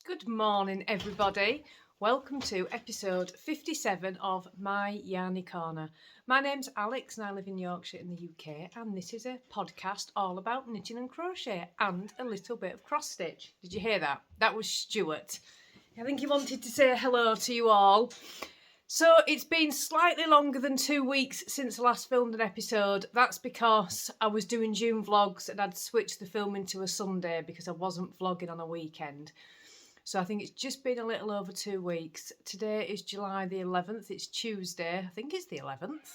Good morning, everybody. Welcome to episode 57 of My Yarny Corner. My name's Alex and I live in Yorkshire in the UK, and this is a podcast all about knitting and crochet and a little bit of cross stitch. Did you hear that? That was Stuart. I think he wanted to say hello to you all. So it's been slightly longer than 2 weeks since I last filmed an episode. That's because I was doing June vlogs and I'd switched the filming to a Sunday because I wasn't vlogging on a weekend. So I think it's just been a little over 2 weeks. Today is July the 11th. It's Tuesday. I think it's the 11th.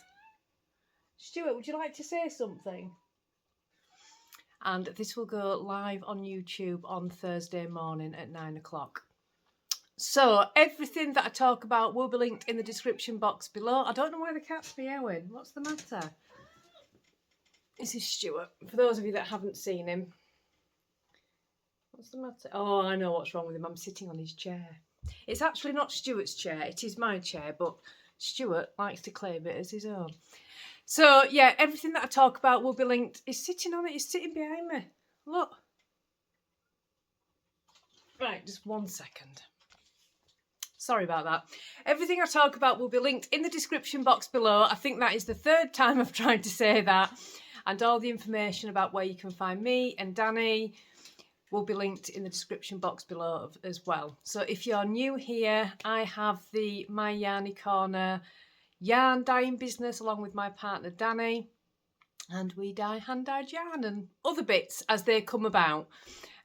Stuart, would you like to say something? And this will go live on YouTube on Thursday morning at 9 o'clock. So everything that I talk about will be linked in the description box below. I don't know why the cat's meowing. What's the matter? This is Stuart. For those of you that haven't seen him. What's the matter? Oh, I know what's wrong with him. I'm sitting on his chair. It's actually not Stuart's chair. It is my chair, but Stuart likes to claim it as his own. So, yeah, everything that I talk about will be linked. He's sitting on it. He's sitting behind me. Look. Right, just 1 second. Sorry about that. Everything I talk about will be linked in the description box below. I think that is the third time I've tried to say that. And all the information about where you can find me and Danny will be linked in the description box below as well. So if you're new here, I have the My Yarny Corner yarn dyeing business along with my partner Danny. And we dye hand-dyed yarn and other bits as they come about.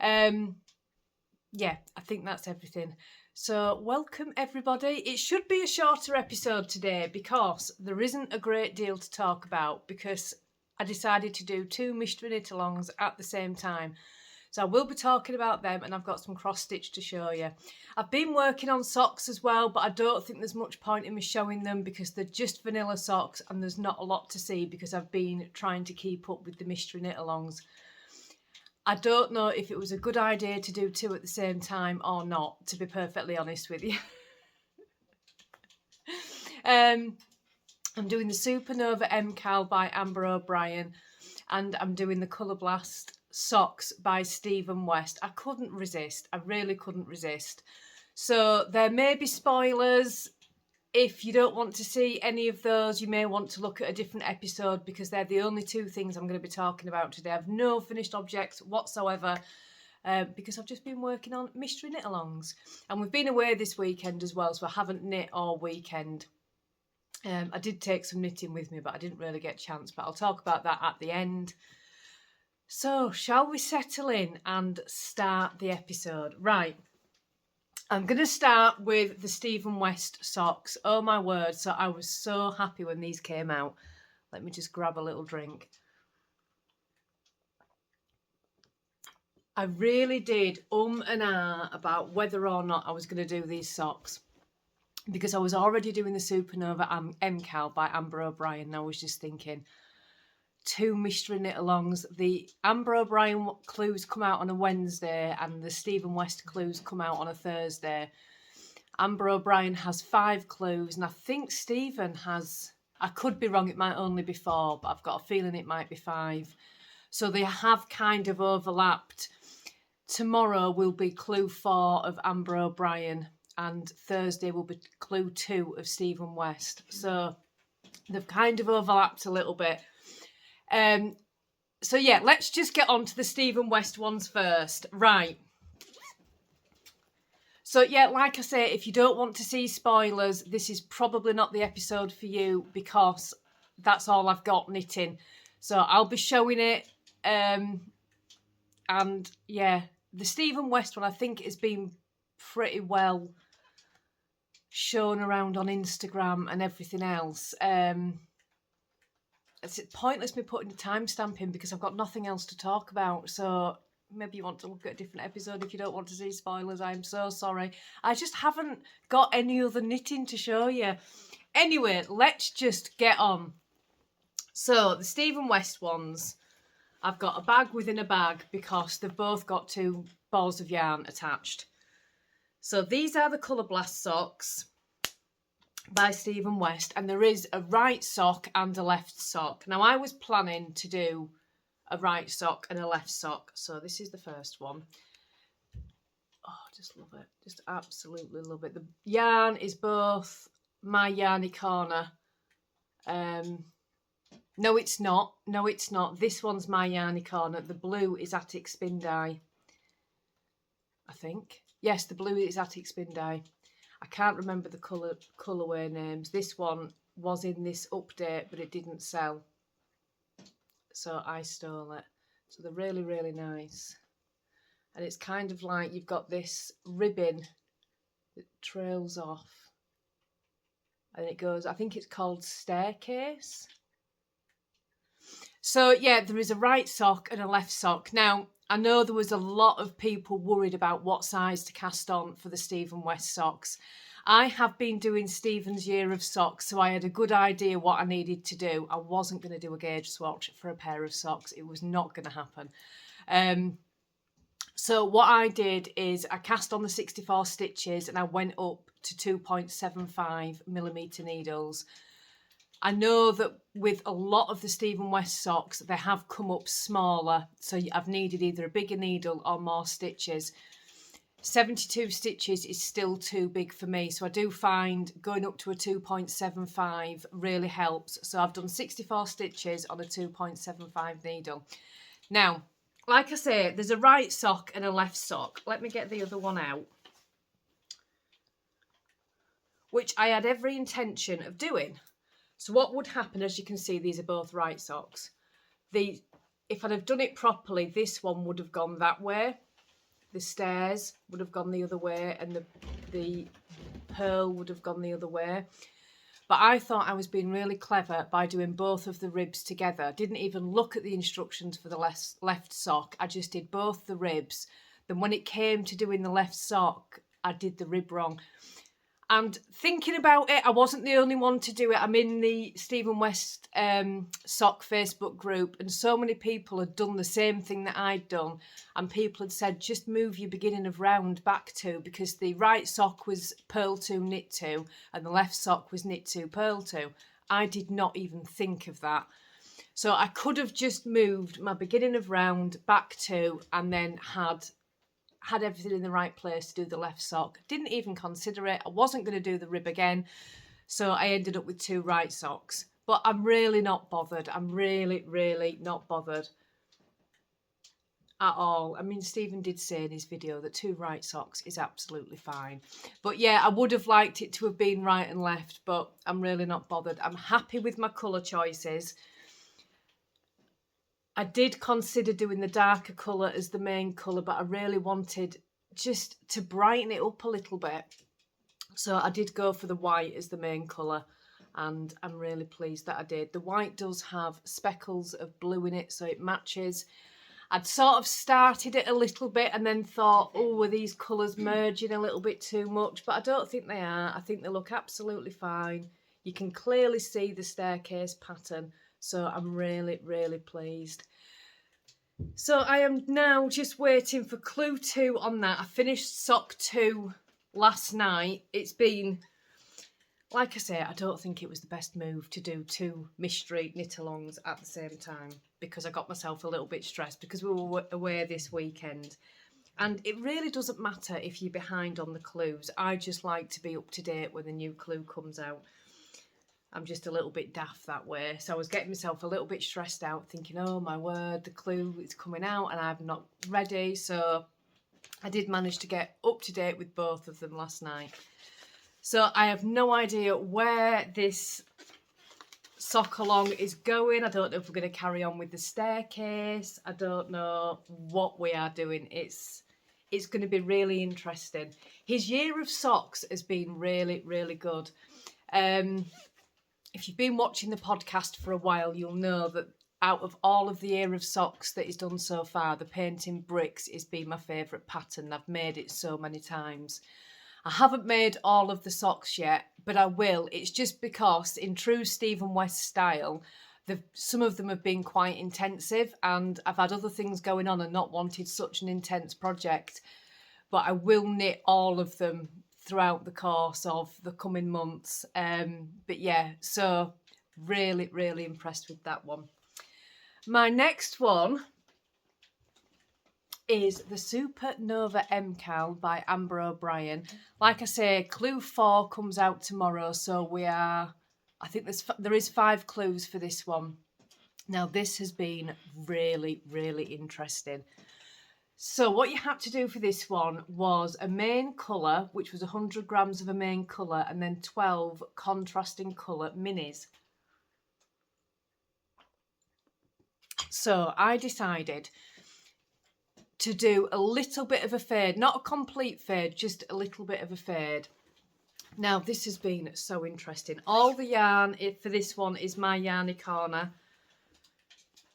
Yeah, I think that's everything. So welcome everybody. It should be a shorter episode today because there isn't a great deal to talk about because I decided to do 2 mystery knit-alongs at the same time. So I will be talking about them and I've got some cross stitch to show you. I've been working on socks as well, but I don't think there's much point in me showing them because they're just vanilla socks and there's not a lot to see because I've been trying to keep up with the mystery knit-alongs. I don't know if it was a good idea to do 2 at the same time or not, to be perfectly honest with you. I'm doing the Supernova MCal by Amber O'Brien and I'm doing the Colour Blast socks by Stephen West. I couldn't resist. I really couldn't resist. So there may be spoilers. If you don't want to see any of those, you may want to look at a different episode because they're the only 2 things I'm going to be talking about today. I've no finished objects whatsoever because I've just been working on mystery knit-alongs. And we've been away this weekend as well, so I haven't knit all weekend. I did take some knitting with me, but I didn't really get a chance. But I'll talk about that at the end. So, shall we settle in and start the episode? Right. I'm going to start with the Stephen West socks. Oh my word, so I was so happy when these came out. Let me just grab a little drink. I really did and ah about whether or not I was going to do these socks. Because I was already doing the Supernova MCal by Amber O'Brien and I was just thinking 2 mystery knit-alongs. The Amber O'Brien clues come out on a Wednesday and the Stephen West clues come out on a Thursday. Amber O'Brien has 5 clues and I think Stephen has, I could be wrong, it might only be 4, but I've got a feeling it might be 5. So they have kind of overlapped. Tomorrow will be clue 4 of Amber O'Brien and Thursday will be clue 2 of Stephen West. So they've kind of overlapped a little bit. So yeah, let's just get on to the Stephen West ones first. Right. So yeah, like I say, if you don't want to see spoilers, this is probably not the episode for you because that's all I've got knitting. So I'll be showing it. And yeah, the Stephen West one I think has been pretty well shown around on Instagram and everything else. It's pointless me putting a timestamp in because I've got nothing else to talk about. So maybe you want to look at a different episode if you don't want to see spoilers. I'm so sorry. I just haven't got any other knitting to show you. Anyway, let's just get on. So the Stephen West ones, I've got a bag within a bag because they've both got 2 balls of yarn attached. So these are the Colour Blast socks by Stephen West, and there is a right sock and a left sock. Now I was planning to do a right sock and a left sock, so this is the first one. Oh, just love it. Just absolutely love it. The yarn is both my yarny corner. No, it's not. No, it's not. This one's my yarny corner. The blue is Attic Spin Dye, I think. Yes, the blue is Attic Spin Dye. I can't remember the colourway names. This one was in this update, but it didn't sell. So I stole it. So they're really, really nice. And it's kind of like you've got this ribbon that trails off. And it goes, I think it's called Staircase. So yeah, there is a right sock and a left sock. Now, I know there was a lot of people worried about what size to cast on for the Stephen West socks. I have been doing Stephen's year of socks, so I had a good idea what I needed to do. I wasn't going to do a gauge swatch for a pair of socks. It was not going to happen. So what I did is I cast on the 64 stitches and I went up to 2.75mm needles. I know that with a lot of the Stephen West socks, they have come up smaller. So I've needed either a bigger needle or more stitches. 72 stitches is still too big for me. So I do find going up to a 2.75 really helps. So I've done 64 stitches on a 2.75 needle. Now, like I say, there's a right sock and a left sock. Let me get the other one out. Which I had every intention of doing. So what would happen, as you can see, these are both right socks. If I'd have done it properly, this one would have gone that way. The stairs would have gone the other way and the pearl would have gone the other way. But I thought I was being really clever by doing both of the ribs together. Didn't even look at the instructions for the left sock. I just did both the ribs. Then when it came to doing the left sock, I did the rib wrong. And thinking about it, I wasn't the only one to do it. I'm in the Stephen West sock Facebook group, and so many people had done the same thing that I'd done. And people had said, just move your beginning of round back 2, because the right sock was purl 2, knit 2, and the left sock was knit 2, purl 2. I did not even think of that. So I could have just moved my beginning of round back 2 and then had everything in the right place to do the left sock. Didn't even consider it. I wasn't going to do the rib again. So I ended up with 2 right socks. But I'm really not bothered. I'm really, really not bothered at all. I mean, Stephen did say in his video that 2 right socks is absolutely fine. But yeah, I would have liked it to have been right and left, but I'm really not bothered. I'm happy with my colour choices. I did consider doing the darker colour as the main colour, but I really wanted just to brighten it up a little bit. So I did go for the white as the main colour, and I'm really pleased that I did. The white does have speckles of blue in it, so it matches. I'd sort of started it a little bit and then thought, oh, are these colours merging a little bit too much? But I don't think they are. I think they look absolutely fine. You can clearly see the staircase pattern. So I'm really, really pleased. So I am now just waiting for clue 2 on that. I finished sock 2 last night. It's been, like I say, I don't think it was the best move to do 2 mystery knit-alongs at the same time, because I got myself a little bit stressed because we were away this weekend. And it really doesn't matter if you're behind on the clues. I just like to be up to date when the new clue comes out. I'm just a little bit daft that way. So I was getting myself a little bit stressed out, thinking, oh my word, the clue is coming out and I'm not ready. So I did manage to get up to date with both of them last night. So I have no idea where this sock along is going. I don't know if we're going to carry on with the staircase. I don't know what we are doing. It's going to be really interesting. His year of socks has been really, really good. If you've been watching the podcast for a while, you'll know that out of all of the year of socks that he's done so far, the painting bricks has been my favourite pattern. I've made it so many times. I haven't made all of the socks yet, but I will. It's just because in true Stephen West style, some of them have been quite intensive, and I've had other things going on and not wanted such an intense project. But I will knit all of them throughout the course of the coming months. But yeah, so really, really impressed with that one. My next one is the Supernova MCAL by Amber O'Brien. Like I say, clue 4 comes out tomorrow, so I think there is 5 clues for this one. Now, this has been really, really interesting. So what you had to do for this one was a main colour, which was 100 grams of a main colour, and then 12 contrasting colour minis. So I decided to do a little bit of a fade, not a complete fade, just a little bit of a fade. Now, this has been so interesting. All the yarn for this one is my yarny corner.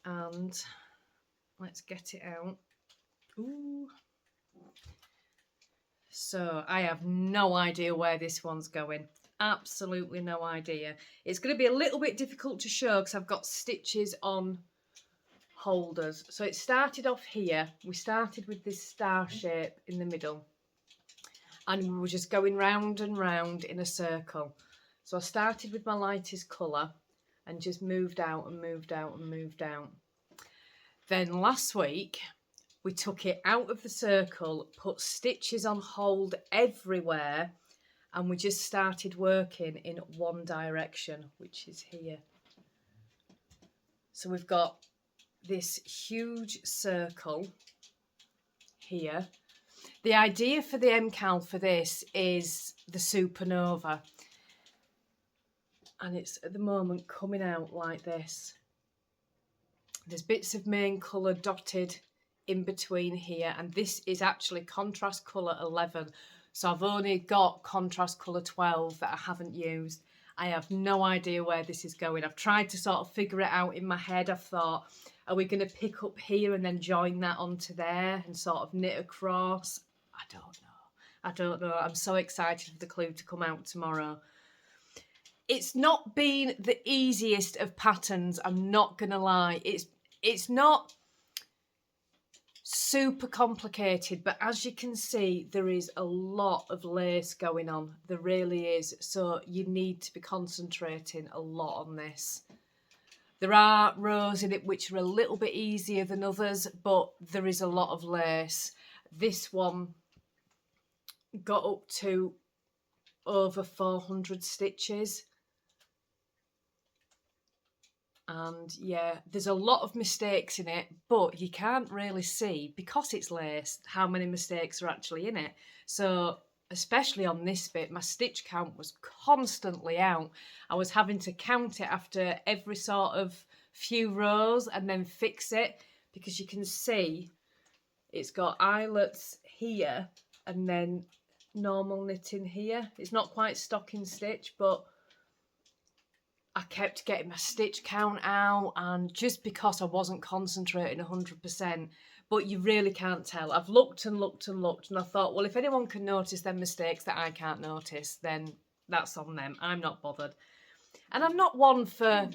And let's get it out. Ooh. So I have no idea where this one's going. Absolutely no idea. It's going to be a little bit difficult to show because I've got stitches on holders. So it started off here. We started with this star shape in the middle. And we were just going round and round in a circle. So I started with my lightest colour and just moved out and moved out and moved out. Then last week, we took it out of the circle, put stitches on hold everywhere, and we just started working in one direction, which is here. So we've got this huge circle here. The idea for the MCAL for this is the Supernova. And it's at the moment coming out like this. There's bits of main colour dotted in between here, and this is actually contrast colour 11, so I've only got contrast colour 12 that I haven't used. I have no idea where this is going. I've tried to sort of figure it out in my head. I've thought, are we going to pick up here and then join that onto there and sort of knit across? I don't know. I'm so excited for the clue to come out tomorrow. It's not been the easiest of patterns, I'm not going to lie. It's not super complicated, but as you can see, there is a lot of lace going on. There really is. So you need to be concentrating a lot on this. There are rows in it which are a little bit easier than others, but there is a lot of lace. This one got up to over 400 stitches. And yeah, there's a lot of mistakes in it, but you can't really see, because it's lace, how many mistakes are actually in it. So especially on this bit, my stitch count was constantly out. I was having to count it after every sort of few rows and then fix it, because you can see it's got eyelets here and then normal knitting here. It's not quite stocking stitch, but I kept getting my stitch count out, and just because I wasn't concentrating 100%, but you really can't tell. I've looked and looked and looked, and I thought, well, if anyone can notice them mistakes that I can't notice, then that's on them. I'm not bothered. And I'm not one for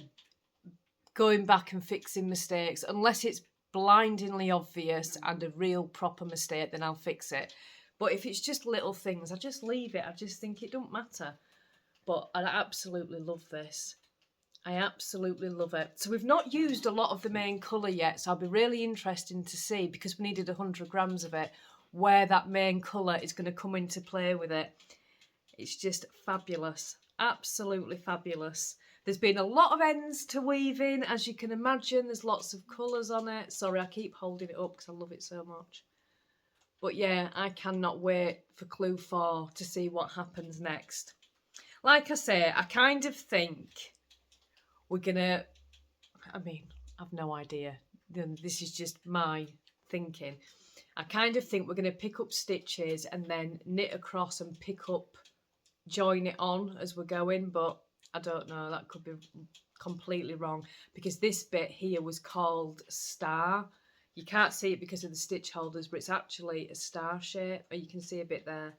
going back and fixing mistakes. Unless it's blindingly obvious and a real proper mistake, then I'll fix it. But if it's just little things, I just leave it. I just think it don't matter. But I absolutely love this. I absolutely love it. So we've not used a lot of the main colour yet, so I'll be really interested to see, because we needed 100 grams of it, where that main colour is going to come into play with it. It's just fabulous. Absolutely fabulous. There's been a lot of ends to weave in, as you can imagine. There's lots of colours on it. Sorry, I keep holding it up because I love it so much. But yeah, I cannot wait for clue 4 to see what happens next. Like I say, I kind of think we're gonna, I mean, I've no idea. This is just my thinking. I kind of think we're gonna pick up stitches and then knit across and pick up, join it on as we're going, but I don't know, that could be completely wrong, because this bit here was called star. You can't see it because of the stitch holders, but it's actually a star shape, or you can see a bit there.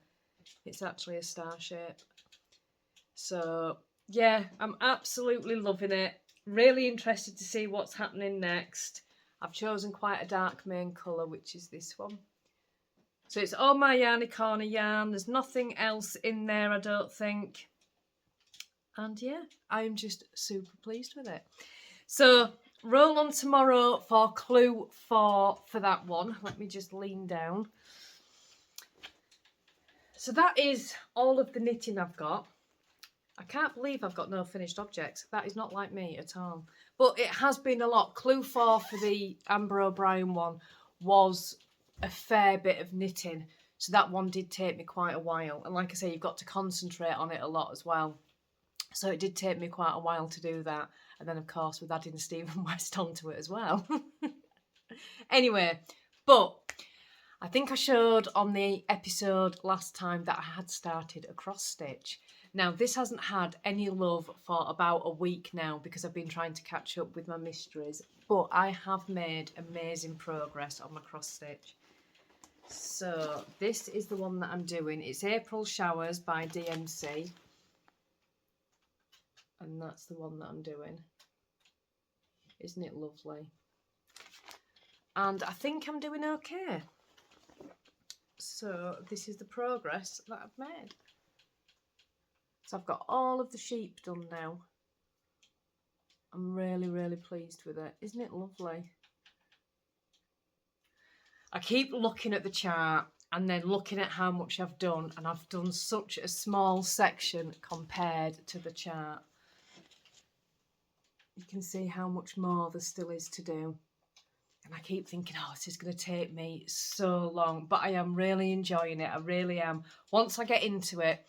It's actually a star shape. So yeah, I'm absolutely loving it. Really interested to see what's happening next. I've chosen quite a dark main colour, which is this one. So it's all my Yarny Corner yarn. There's nothing else in there, I don't think. And yeah, I'm just super pleased with it. So roll on tomorrow for clue 4 for that one. Let me just lean down. So that is all of the knitting I've got. I can't believe I've got no finished objects. That is not like me at all. But it has been a lot. Clue 4 for the Amber O'Brien one was a fair bit of knitting. So that one did take me quite a while. And like I say, you've got to concentrate on it a lot as well. So it did take me quite a while to do that. And then, of course, with adding Stephen West onto it as well. Anyway, but I think I showed on the episode last time that I had started a cross stitch. Now, this hasn't had any love for about a week now because I've been trying to catch up with my mysteries, but I have made amazing progress on my cross stitch. So this is the one that I'm doing. It's April Showers by DMC. And that's the one that I'm doing. Isn't it lovely? And I think I'm doing okay. So this is the progress that I've made. So I've got all of the sheep done now. I'm really, really pleased with it. Isn't it lovely? I keep looking at the chart and then looking at how much I've done, and I've done such a small section compared to the chart. You can see how much more there still is to do. And I keep thinking, oh, this is going to take me so long. But I am really enjoying it. I really am. Once I get into it,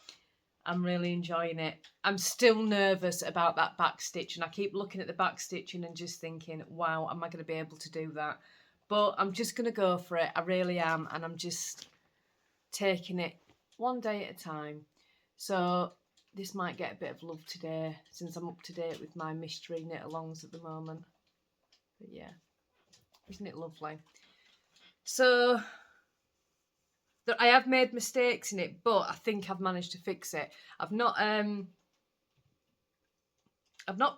I'm really enjoying it. I'm still nervous about that back stitch. And I keep looking at the back stitching and just thinking, wow, am I going to be able to do that? But I'm just going to go for it. I really am. And I'm just taking it one day at a time. So this might get a bit of love today, since I'm up to date with my mystery knit-alongs at the moment. But yeah. Isn't it lovely? So I have made mistakes in it, but I think I've managed to fix it. I've not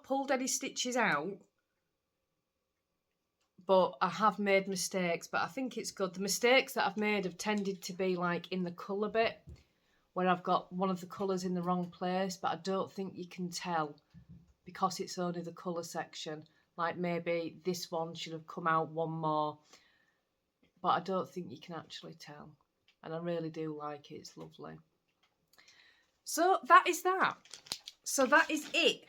pulled any stitches out, but I have made mistakes, but I think it's good. The mistakes that I've made have tended to be like in the colour bit, where I've got one of the colours in the wrong place, but I don't think you can tell because it's only the colour section. Like maybe this one should have come out one more, but I don't think you can actually tell. And I really do like it. It's lovely. So that is that. So that is it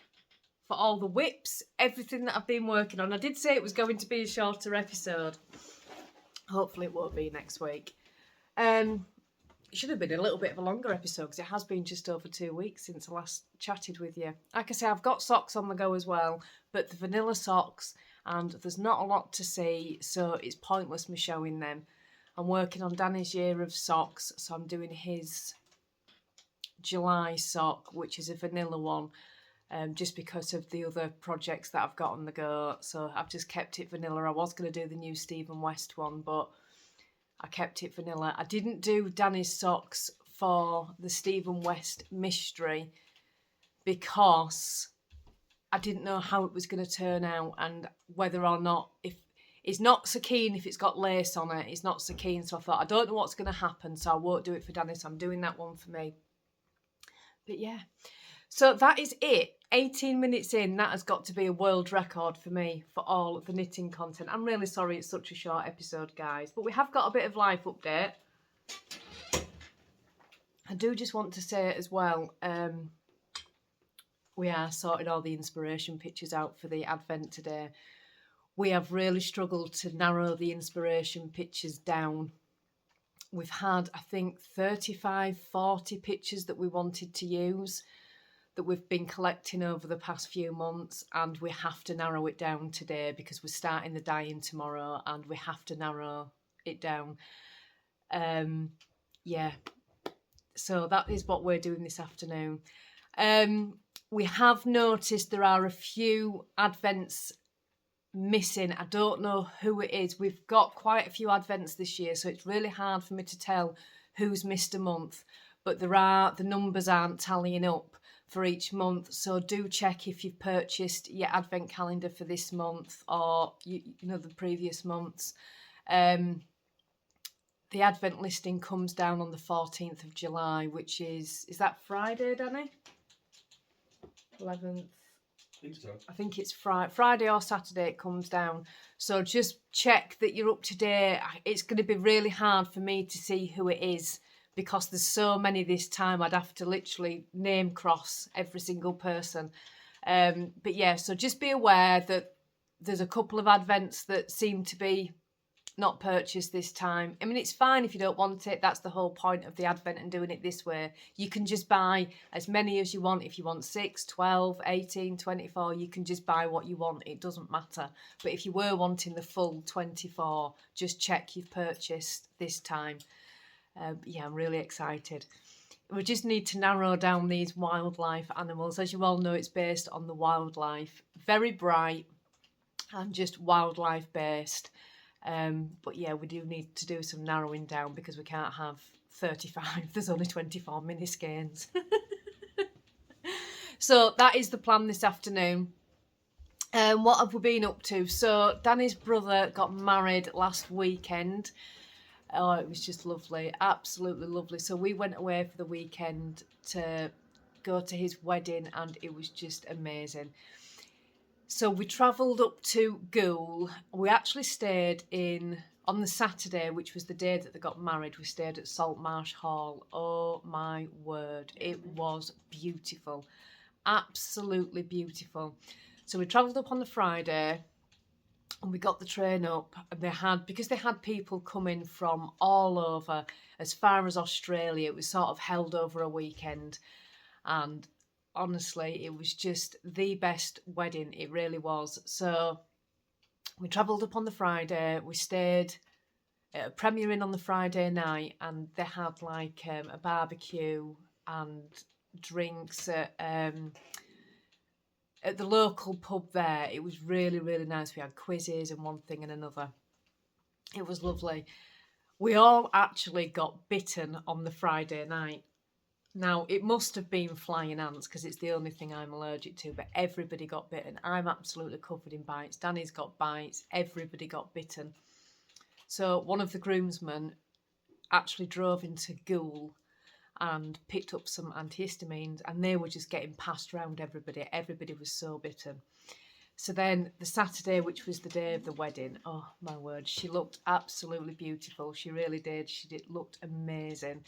for all the whips, everything that I've been working on. I did say it was going to be a shorter episode. Hopefully it won't be next week. It should have been a little bit of a longer episode because it has been just over 2 weeks since I last chatted with you. Like I say, I've got socks on the go as well, but the vanilla socks, and there's not a lot to see, so it's pointless me showing them. I'm working on Danny's year of socks, so I'm doing his July sock, which is a vanilla one, just because of the other projects that I've got on the go. So I've just kept it vanilla. I was going to do the new Stephen West one, but I kept it vanilla. I didn't do Danny's socks for the Stephen West mystery because I didn't know how it was going to turn out and whether or not, if it's not so keen if it's got lace on it, it's not so keen. So I thought, I don't know what's going to happen, so I won't do it for Danny. So I'm doing that one for me. But yeah, so that is it. 18 minutes in, that has got to be a world record for me for all of the knitting content. I'm really sorry it's such a short episode, guys, but we have got a bit of life update. I do just want to say as well, we are sorting all the inspiration pictures out for the advent today. We have really struggled to narrow the inspiration pictures down. We've had, I think, 35, 40 pictures that we wanted to use that we've been collecting over the past few months, and we have to narrow it down today because we're starting the dyeing tomorrow and we have to narrow it down. Yeah, so that is what we're doing this afternoon. We have noticed there are a few advents missing. I don't know who it is. We've got quite a few advents this year, so it's really hard for me to tell who's missed a month, but the numbers aren't tallying up for each month. So do check if you've purchased your advent calendar for this month or you know the previous months. The advent listing comes down on the 14th of July, which is that Friday, Danny? 11th. I think it's Friday or Saturday it comes down. So just check that you're up to date. It's going to be really hard for me to see who it is because there's so many this time. I'd have to literally name cross every single person. But yeah, so just be aware that there's a couple of advents that seem to be not purchased this time. I mean, it's fine if you don't want it. That's the whole point of the advent and doing it this way. You can just buy as many as you want. If you want 6, 12, 18, 24, you can just buy what you want. It doesn't matter. But if you were wanting the full 24, just check you've purchased this time. Yeah, I'm really excited. We just need to narrow down these wildlife animals. As you all know, it's based on the wildlife. Very bright and just wildlife based. But yeah, we do need to do some narrowing down because we can't have 35. There's only 24 mini skeins. So that is the plan this afternoon. What have we been up to? So Danny's brother got married last weekend. Oh, it was just lovely, absolutely lovely. So we went away for the weekend to go to his wedding and it was just amazing. So we travelled up to Goole. We actually stayed on the Saturday, which was the day that they got married, we stayed at Saltmarsh Hall. Oh my word, it was beautiful, absolutely beautiful. So we travelled up on the Friday and we got the train up and because they had people coming from all over, as far as Australia, it was sort of held over a weekend. And honestly, it was just the best wedding, it really was. So we travelled up on the Friday, we stayed at a Premier Inn on the Friday night, and they had like a barbecue and drinks at the local pub there. It was really, really nice. We had quizzes and one thing and another. It was lovely. We all actually got bitten on the Friday night. Now, it must have been flying ants because it's the only thing I'm allergic to, but everybody got bitten. I'm absolutely covered in bites. Danny's got bites. Everybody got bitten. So one of the groomsmen actually drove into Goole and picked up some antihistamines, and they were just getting passed around everybody. Everybody was so bitten. So then the Saturday, which was the day of the wedding, oh my word, she looked absolutely beautiful. She really did. Looked amazing.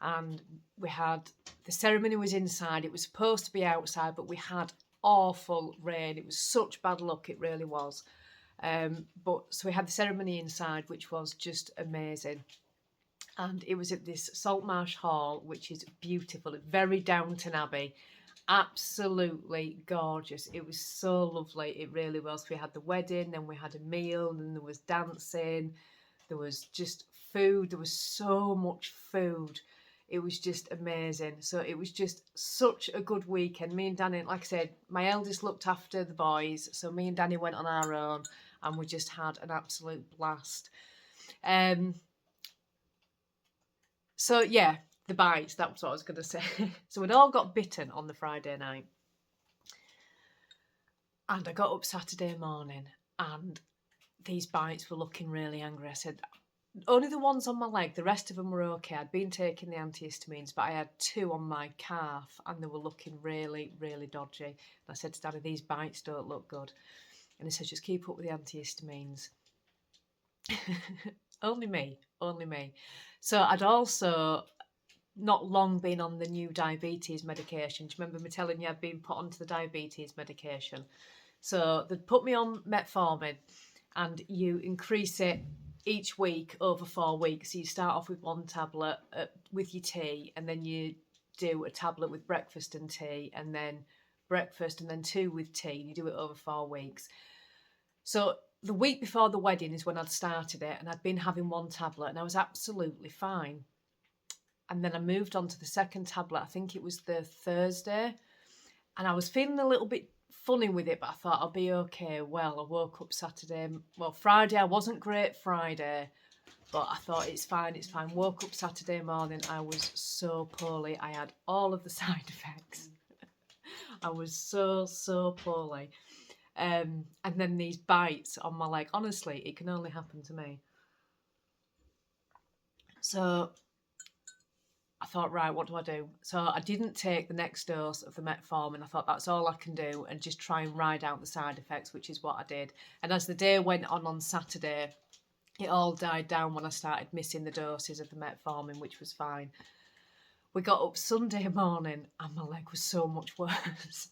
And we had, the ceremony was inside. It was supposed to be outside, but we had awful rain. It was such bad luck, it really was. So we had the ceremony inside, which was just amazing. And it was at this Saltmarsh Hall, which is beautiful, very Downton Abbey, absolutely gorgeous. It was so lovely, it really was. We had the wedding, then we had a meal, and there was dancing, there was just food, there was so much food. It was just amazing. So it was just such a good weekend. Me and Danny, like I said, my eldest looked after the boys, so me and Danny went on our own and we just had an absolute blast. So yeah, the bites, that's what I was going to say. So we'd all got bitten on the Friday night. And I got up Saturday morning and these bites were looking really angry. I said, only the ones on my leg, the rest of them were okay. I'd been taking the antihistamines, but I had 2 on my calf and they were looking really, really dodgy. And I said to Daddy, these bites don't look good. And he said, just keep up with the antihistamines. Only me. So I'd also not long been on the new diabetes medication. Do you remember me telling you I'd been put onto the diabetes medication? So they'd put me on metformin and you increase it each week over 4 weeks. So you start off with 1 tablet with your tea, and then you do a tablet with breakfast and tea, and then breakfast and then 2 with tea. You do it over 4 weeks. So the week before the wedding is when I'd started it, and I'd been having 1 tablet and I was absolutely fine. And then I moved on to the second tablet. I think it was the Thursday, and I was feeling a little bit funny with it, but I thought I'll be okay. Well, I woke up Friday, I wasn't great Friday, but I thought it's fine. Woke up Saturday morning, I was so poorly. I had all of the side effects. I was so poorly. And then these bites on my leg, honestly, it can only happen to me. So I thought, right, what do I do? So I didn't take the next dose of the metformin. I thought that's all I can do and just try and ride out the side effects, which is what I did. And as the day went on Saturday, it all died down when I started missing the doses of the metformin, which was fine. We got up Sunday morning and my leg was so much worse.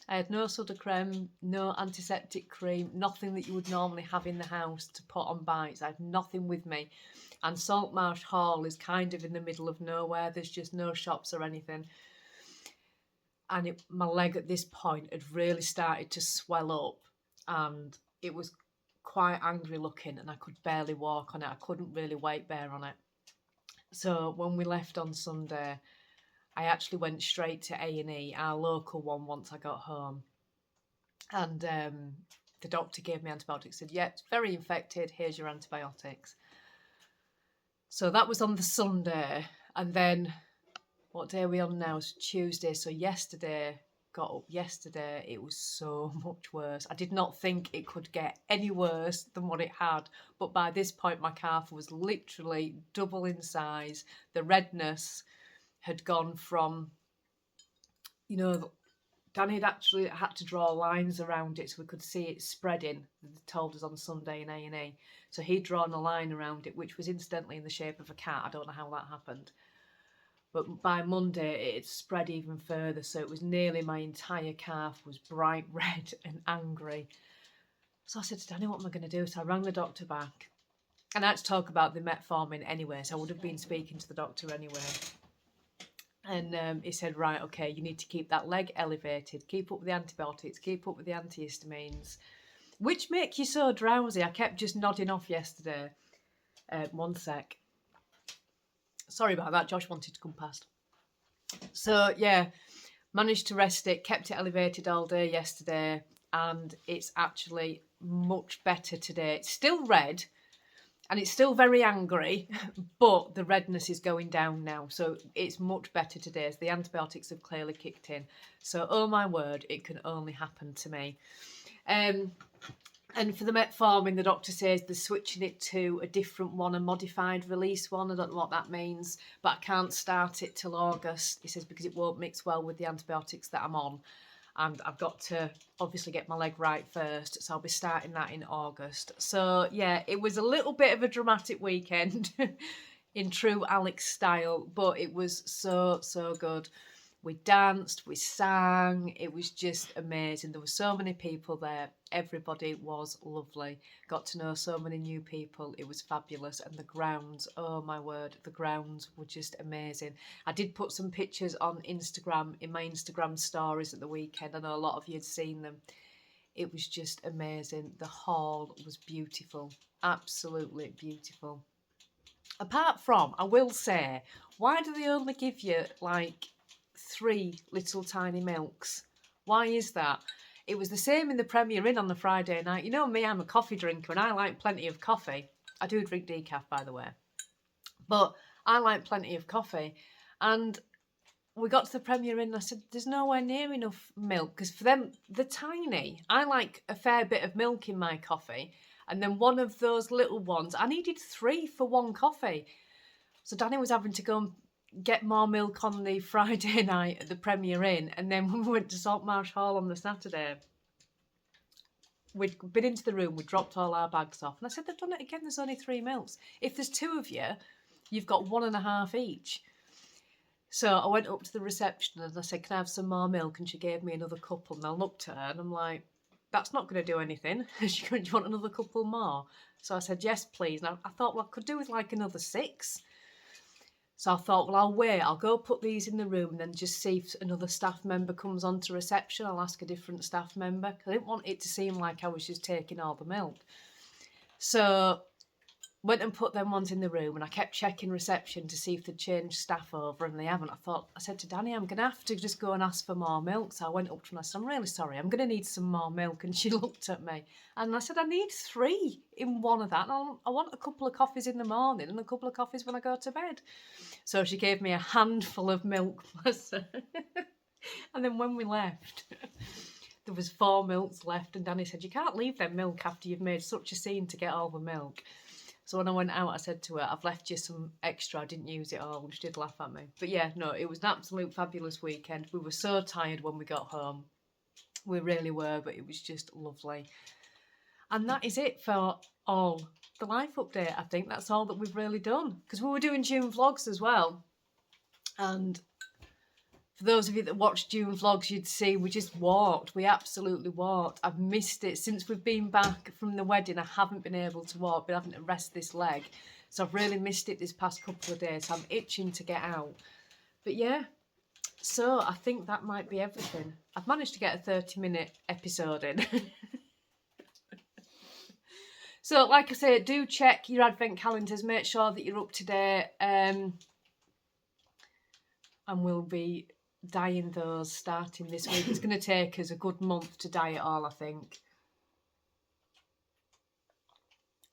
I had no Sudocrem, no antiseptic cream, nothing that you would normally have in the house to put on bites. I had nothing with me. And Saltmarsh Hall is kind of in the middle of nowhere. There's just no shops or anything. And my leg at this point had really started to swell up. And it was quite angry looking and I could barely walk on it. I couldn't really weight bear on it. So when we left on Sunday, I actually went straight to A&E, our local one, once I got home. And the doctor gave me antibiotics, said, yeah, it's very infected, here's your antibiotics. So that was on the Sunday. And then, what day are we on now? It's Tuesday. So got up yesterday, it was so much worse. I did not think it could get any worse than what it had. But by this point, my calf was literally double in size. The redness had gone from, Danny had actually had to draw lines around it so we could see it spreading. They told us on Sunday in A&E. So he'd drawn a line around it, which was incidentally in the shape of a cat. I don't know how that happened. But by Monday, it had spread even further. So it was nearly my entire calf was bright red and angry. So I said to Danny, what am I going to do? So I rang the doctor back. And I had to talk about the metformin anyway. So I would have been speaking to the doctor anyway. And he said, right, okay, you need to keep that leg elevated, keep up with the antibiotics, keep up with the antihistamines, which make you so drowsy. I kept just nodding off yesterday. One sec. Sorry about that. Josh wanted to come past. So, yeah, managed to rest it, kept it elevated all day yesterday, and it's actually much better today. It's still red. And it's still very angry, but the redness is going down now. So it's much better today. So the antibiotics have clearly kicked in. So, oh my word, it can only happen to me. And for the metformin, the doctor says they're switching it to a different one, a modified release one. I don't know what that means, but I can't start it till August. He says because it won't mix well with the antibiotics that I'm on. And I've got to obviously get my leg right first. So I'll be starting that in August. So, yeah, it was a little bit of a dramatic weekend in true Alex style. But it was so, so good. We danced, we sang. It was just amazing. There were so many people there. Everybody was lovely. Got to know so many new people. It was fabulous. And the grounds, oh my word, the grounds were just amazing. I did put some pictures on Instagram, in my Instagram stories at the weekend. I know a lot of you had seen them. It was just amazing. The hall was beautiful. Absolutely beautiful. Apart from, I will say, why do they only give you like 3 little tiny milks? Why is that? It was the same in the Premier Inn on the Friday night. You know me, I'm a coffee drinker and I like plenty of coffee. I do drink decaf, by the way. But I like plenty of coffee. And we got to the Premier Inn and I said, there's nowhere near enough milk. Because for them, they're tiny. I like a fair bit of milk in my coffee. And then one of those little ones, I needed 3 for one coffee. So Danny was having to go and get more milk on the Friday night at the Premier Inn, and then when we went to Saltmarsh Hall on the Saturday, we'd been into the room, we dropped all our bags off, and I said, they've done it again, there's only 3 milks. If there's 2 of you, you've got 1.5 each. So I went up to the reception and I said, can I have some more milk? And she gave me another couple, and I looked at her and I'm like, that's not going to do anything. She went, do you want another couple more? So I said, yes, please. And I thought, well, I could do with like another 6. So I thought, well, I'll wait. I'll go put these in the room and then just see if another staff member comes onto reception. I'll ask a different staff member. I didn't want it to seem like I was just taking all the milk. So went and put them ones in the room, and I kept checking reception to see if they'd changed staff over, and they haven't. I said to Danny, I'm going to have to just go and ask for more milk. So I went up to her and I said, I'm really sorry, I'm going to need some more milk. And she looked at me and I said, I need 3 in one of that. And I want a couple of coffees in the morning and a couple of coffees when I go to bed. So she gave me a handful of milk, bless her. And then when we left, there was 4 milks left, and Danny said, you can't leave them milk after you've made such a scene to get all the milk. So when I went out, I said to her, I've left you some extra, I didn't use it all, and she did laugh at me. But yeah, no, it was an absolute fabulous weekend. We were so tired when we got home. We really were, but it was just lovely. And that is it for all the life update. I think that's all that we've really done, because we were doing June vlogs as well. And for those of you that watched June vlogs, you'd see we just walked. We absolutely walked. I've missed it. Since we've been back from the wedding, I haven't been able to walk, been having to rest this leg. So I've really missed it this past couple of days. I'm itching to get out. But yeah, so I think that might be everything. I've managed to get a 30-minute episode in. So like I say, do check your advent calendars. Make sure that you're up to date. And we'll be dyeing those starting this week. It's going to take us a good month to dye it all, I think.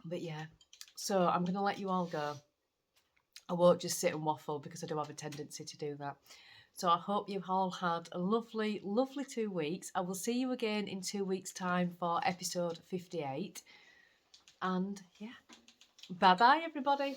But yeah, so I'm going to let you all go. I won't just sit and waffle, because I do have a tendency to do that. So I hope you've all had a lovely, lovely 2 weeks. I will see you again in 2 weeks' time for episode 58. And yeah, bye-bye, everybody.